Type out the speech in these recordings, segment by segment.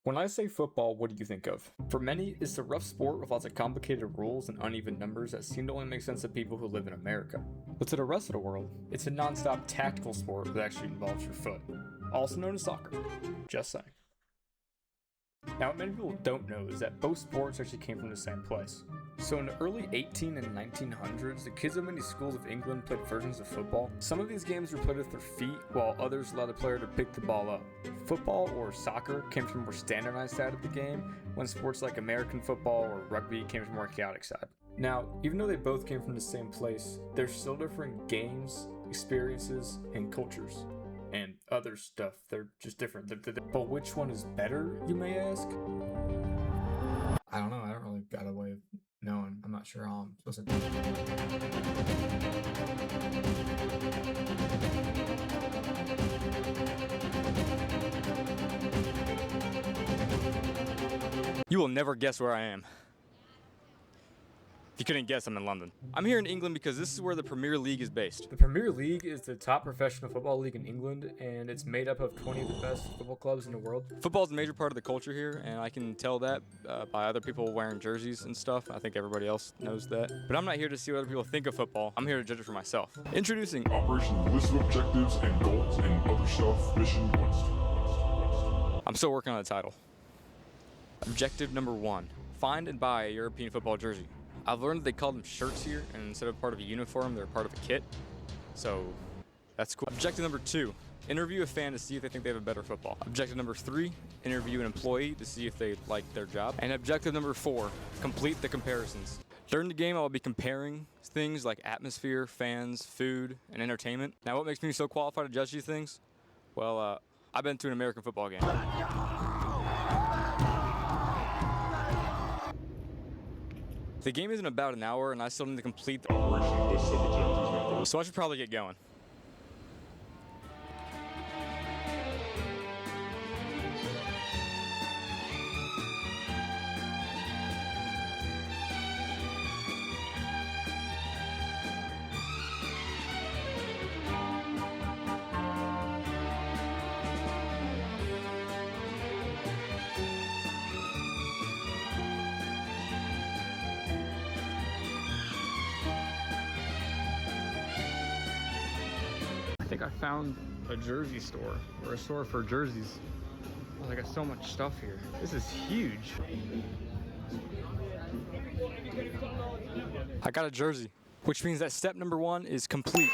When I say football, what do you think of? For many, it's a rough sport with lots of complicated rules and uneven numbers that seem to only make sense to people who live in America. But to the rest of the world, it's a non-stop tactical sport that actually involves your foot, also known as soccer. Just saying. Now, what many people don't know is that both sports actually came from the same place. So in the early 18 and 1900s, the kids of many schools of England played versions of football. Some of these games were played with their feet, while others allowed the player to pick the ball up. Football, or soccer, came from a more standardized side of the game, when sports like American football or rugby came from a more chaotic side. Now, even though they both came from the same place, they're still different games, experiences, and cultures. And other stuff, they're just different. But which one is better, you may ask? I don't know. I don't really got a way of knowing. I'm not sure how I'm supposed to do it. You will never guess where I am. If you couldn't guess, I'm in London. I'm here in England because this is where the Premier League is based. The Premier League is the top professional football league in England, and it's made up of 20 of the best football clubs in the world. Football is a major part of the culture here, and I can tell that by other people wearing jerseys and stuff. I think everybody else knows that. But I'm not here to see what other people think of football. I'm here to judge it for myself. Introducing Operation List of Objectives and Goals and Other Stuff Mission Quest. I'm still working on the title. Objective number 1. Find and buy a European football jersey. I've learned that they call them shirts here, and instead of part of a uniform, they're part of a kit. So, that's cool. Objective number 2. Interview a fan to see if they think they have a better football. Objective number 3. Interview an employee to see if they like their job. And objective number 4. Complete the comparisons. During the game, I'll be comparing things like atmosphere, fans, food, and entertainment. Now, what makes me so qualified to judge these things? Well, I've been to an American football game. The game isn't about an hour, and I still need to complete the Operation List of Objectives and Goals. so I should probably get going. I think I found a jersey store, or a store for jerseys. Oh, they got so much stuff here. This is huge. I got a jersey, which means that step number 1 is complete.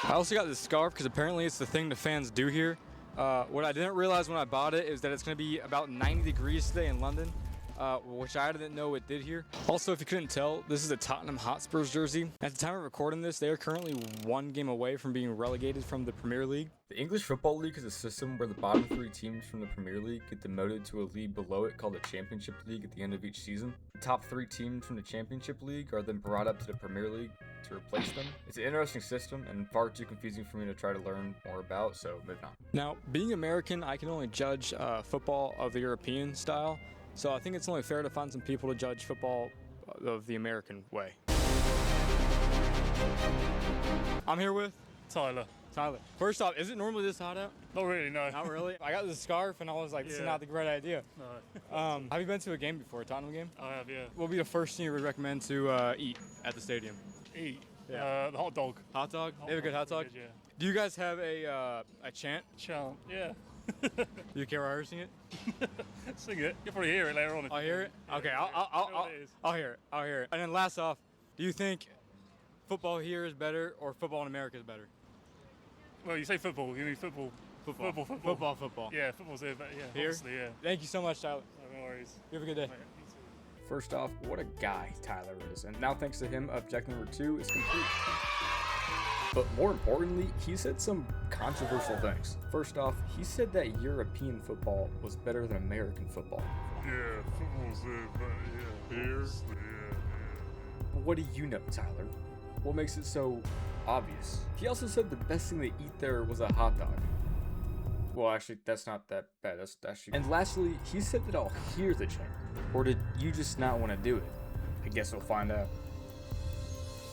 I also got this scarf because apparently it's the thing the fans do here. What I didn't realize when I bought it is that it's going to be about 90 degrees today in London. Which I didn't know it did here. Also, if you couldn't tell, this is a Tottenham Hotspurs jersey. At the time of recording this, they are currently 1 game away from being relegated from the Premier League. The English Football League is a system where the bottom 3 teams from the Premier League get demoted to a league below it called the Championship League at the end of each season. The top 3 teams from the Championship League are then brought up to the Premier League to replace them. It's an interesting system and far too confusing for me to try to learn more about, so moving on. Now, being American, I can only judge football of the European style. So I think it's only fair to find some people to judge football of the American way. I'm here with Tyler. Tyler. First off, is it normally this hot out? Not really, no. Not really. I got this scarf and I was like, this is Yeah. not the great idea. No. Have you been to a game before, a Tottenham game? I have, yeah. What would be the first thing you would recommend to eat at the stadium? Eat. Yeah. The hot dog. Hot dog? They have a good hot dog? Yeah. Do you guys have a chant? Chant, yeah. Do you care rehearsing it? Sing it. You'll probably hear it later on. I'll hear it? Okay, You know what it is. I'll hear it. I'll hear it. And then last off, do you think football here is better or football in America is better? Well, you say football. You mean football. Football. Football. Yeah, football's here, but yeah. Here? Obviously, yeah. Thank you so much, Tyler. No worries. You have a good day. Right, you too. First off, what a guy Tyler is, and now thanks to him, objective number 2 is complete. But more importantly, he said some controversial things. First off, he said that European football was better than American football. Yeah, football's there, but yeah. Here? Yeah. But what do you know, Tyler? What makes it so obvious? He also said the best thing to eat there was a hot dog. Well, actually, that's not that bad. That's actually... And lastly, he said that I'll hear the chant. Or did you just not want to do it? I guess we'll find out.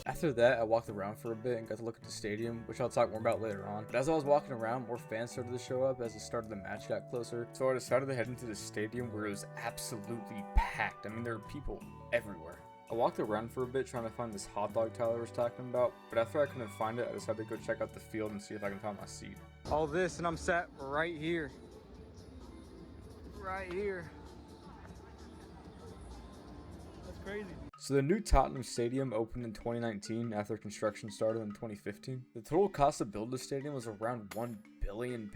After that, I walked around for a bit and got to look at the stadium, which I'll talk more about later on. But as I was walking around, more fans started to show up as the start of the match got closer. So I decided to head into the stadium where it was absolutely packed. I mean, there were people everywhere. I walked around for a bit trying to find this hot dog Tyler was talking about, but after I couldn't find it, I decided to go check out the field and see if I can find my seat. All this, and I'm sat right here. Right here. That's crazy. So the new Tottenham Stadium opened in 2019 after construction started in 2015. The total cost to build the stadium was around £1 billion,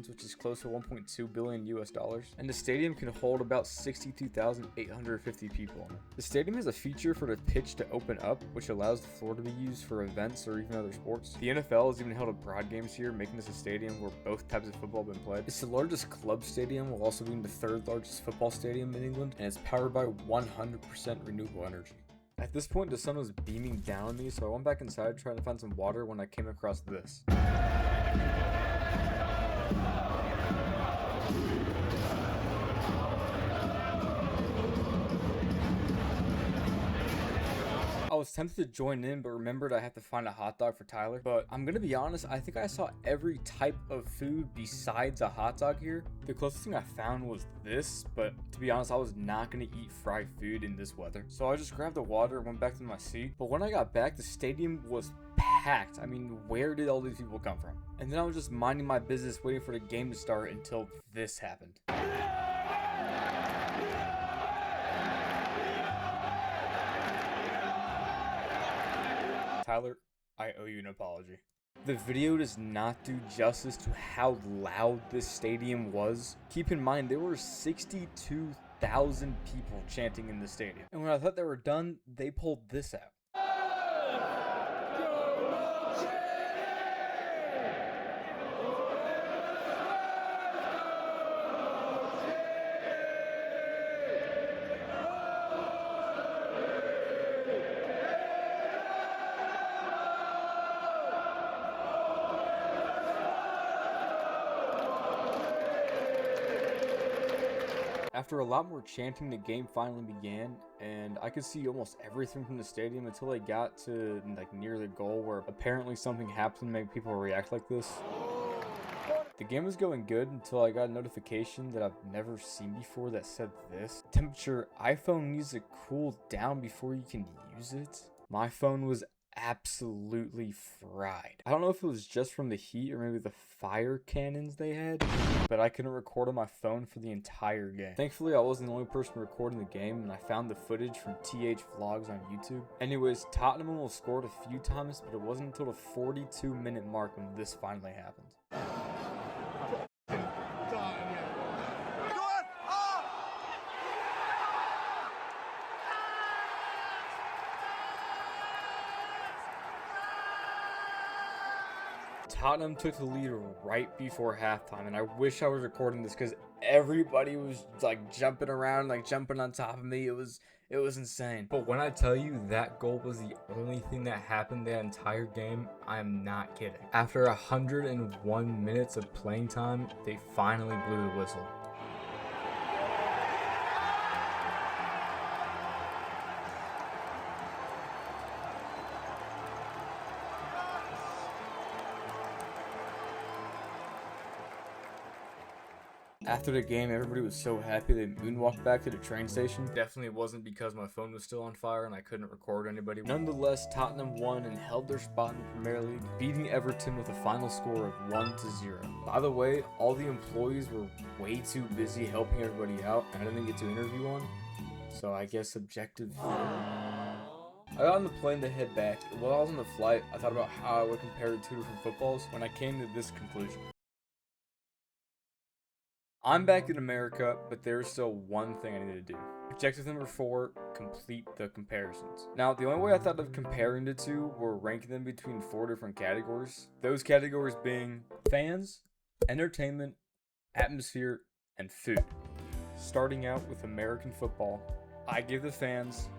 which is close to 1.2 billion US dollars. And the stadium can hold about 62,850 people in it. The stadium has a feature for the pitch to open up, which allows the floor to be used for events or even other sports. The NFL has even held abroad games here, making this a stadium where both types of football have been played. It's the largest club stadium, while also being the third largest football stadium in England, and it's powered by 100% renewable energy. At this point, the sun was beaming down on me, so I went back inside trying to find some water when I came across this. I was tempted to join in, but remembered I had to find a hot dog for Tyler. But I'm gonna be honest, I think I saw every type of food besides a hot dog here. The closest thing I found was this, but to be honest, I was not gonna eat fried food in this weather. So I just grabbed the water and went back to my seat. But when I got back, the stadium was packed. I mean, where did all these people come from? And then I was just minding my business, waiting for the game to start until this happened. Tyler, I owe you an apology. The video does not do justice to how loud this stadium was. Keep in mind, there were 62,000 people chanting in the stadium. And when I thought they were done, they pulled this out. After a lot more chanting, the game finally began, and I could see almost everything from the stadium until I got to like near the goal where apparently something happened to make people react like this. The game was going good until I got a notification that I've never seen before that said this. Temperature, iPhone needs to cool down before you can use it. My phone was absolutely fried. I don't know if it was just from the heat or maybe the fire cannons they had, but I couldn't record on my phone for the entire game. Thankfully, I wasn't the only person recording the game, and I found the footage from TH Vlogs on YouTube. Anyways, Tottenham will scored a few times, but it wasn't until the 42-minute mark when this finally happened. Tottenham took the lead right before halftime, and I wish I was recording this because everybody was like jumping around, like jumping on top of me. It was insane. But when I tell you that goal was the only thing that happened that entire game, I'm not kidding. After 101 minutes of playing time, they finally blew the whistle. After the game, everybody was so happy they moonwalked back to the train station. Definitely wasn't because my phone was still on fire and I couldn't record anybody. Nonetheless, Tottenham won and held their spot in the Premier League, beating Everton with a final score of 1-0. By the way, all the employees were way too busy helping everybody out, and I didn't get to interview one. So I guess objective. I got on the plane to head back. While I was on the flight, I thought about how I would compare the two different footballs when I came to this conclusion. I'm back in America, but there's still one thing I need to do. Objective number 4, complete the comparisons. Now, the only way I thought of comparing the two were ranking them between 4 different categories. Those categories being fans, entertainment, atmosphere, and food. Starting out with American football, I give the fans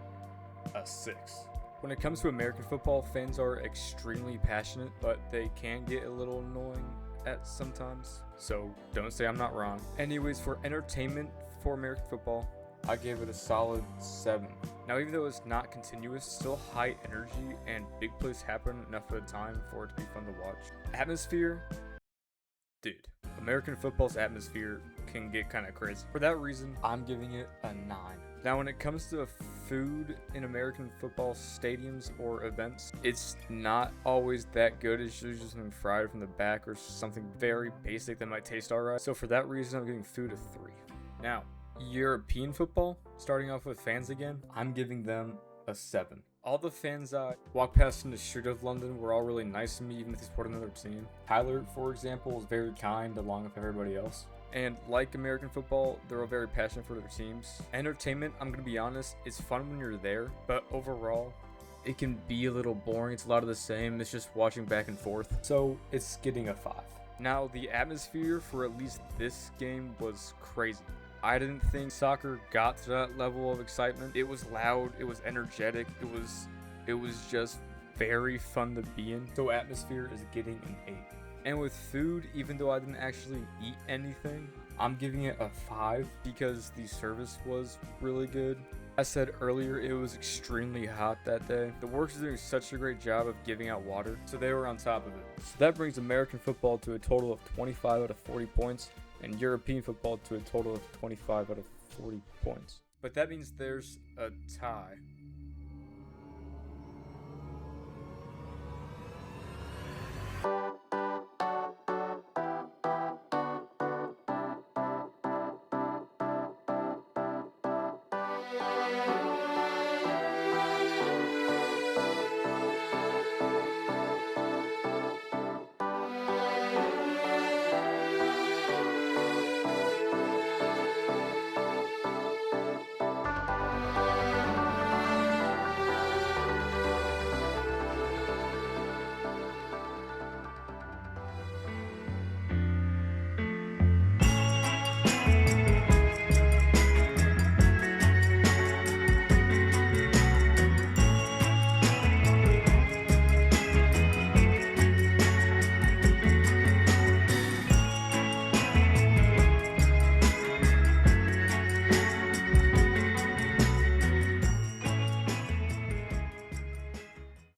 a 6. When it comes to American football, fans are extremely passionate, but they can get a little annoying at sometimes, so don't say I'm not wrong. Anyways, for entertainment for American football, I gave it a solid 7. Now, even though it's not continuous, it's still high energy and big plays happen enough at a time for it to be fun to watch. Atmosphere, dude, American football's atmosphere can get kind of crazy. For that reason, I'm giving it a 9. Now, when it comes to food in American football stadiums or events, it's not always that good. It's usually just something fried from the back or something very basic that might taste alright. So for that reason, I'm giving food a 3. Now, European football, starting off with fans again, I'm giving them a 7. All the fans I walked past in the street of London were all really nice to me, even if they support another team. Tyler, for example, was very kind along with everybody else. And like American football, they're all very passionate for their teams. Entertainment, I'm going to be honest, it's fun when you're there, but overall, it can be a little boring. It's a lot of the same. It's just watching back and forth. So it's getting a 5. Now, the atmosphere for at least this game was crazy. I didn't think soccer got to that level of excitement. It was loud, it was energetic, it was just very fun to be in. So atmosphere is getting an 8. And with food, even though I didn't actually eat anything, I'm giving it a 5 because the service was really good. I said earlier, it was extremely hot that day. The workers are doing such a great job of giving out water, so they were on top of it. So that brings American football to a total of 25 out of 40 points, and European football to a total of 25 out of 40 points. But that means there's a tie.